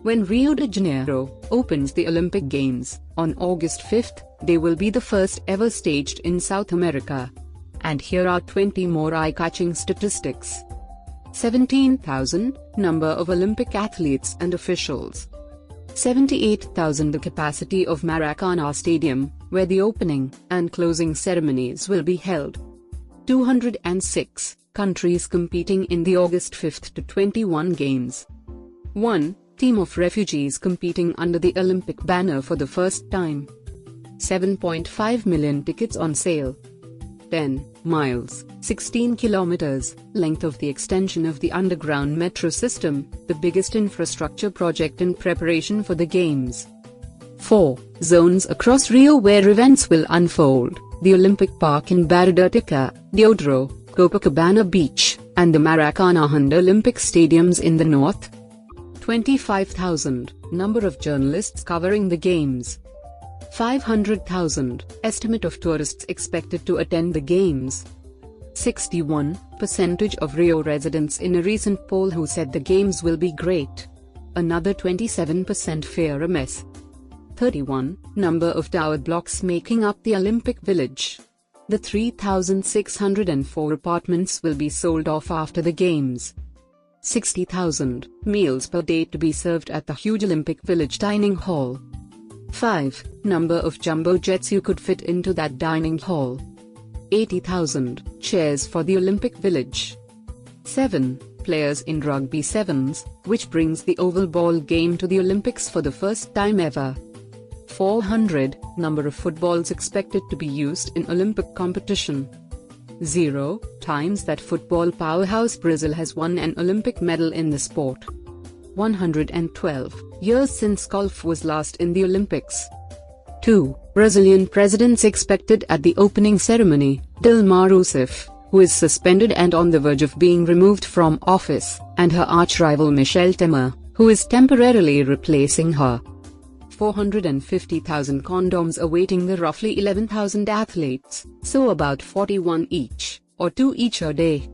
When Rio de Janeiro opens the Olympic Games on August 5th, they will be the first ever staged in South America. And here are 20 more eye-catching statistics. 17,000 number of Olympic athletes and officials. 78,000 the capacity of Maracana Stadium, where the opening and closing ceremonies will be held. 206 countries competing in the August 5th to 21 Games. 1 team of refugees competing under the Olympic banner for the first time. 7.5 million tickets on sale. 10 miles, 16 kilometers, length of the extension of the underground metro system, the biggest infrastructure project in preparation for the Games. 4 zones across Rio where events will unfold: the Olympic Park in Barra-da-Tijuca, Deodoro, Copacabana Beach, and the Maracana Honda Olympic stadiums in the north. 25,000 number of journalists covering the Games. 500,000 estimate of tourists expected to attend the Games. 61% of Rio residents in a recent poll who said the Games will be great. Another 27% fear a mess. 31 number of tower blocks making up the Olympic Village. The 3,604 apartments will be sold off after the Games. 60,000 meals per day to be served at the huge Olympic Village dining hall. 5 number of jumbo jets you could fit into that dining hall. 80,000 chairs for the Olympic Village. 7 players in rugby sevens, which brings the oval ball game to the Olympics for the first time ever. 400 number of footballs expected to be used in Olympic competition. 0 times that football powerhouse Brazil has won an Olympic medal in the sport. 112 years since golf was last in the Olympics. 2 Brazilian presidents expected at the opening ceremony: Dilma Rousseff, who is suspended and on the verge of being removed from office, and her arch-rival Michel Temer, who is temporarily replacing her. 450,000 condoms awaiting the roughly 11,000 athletes, so about 41 each, or 2 each a day.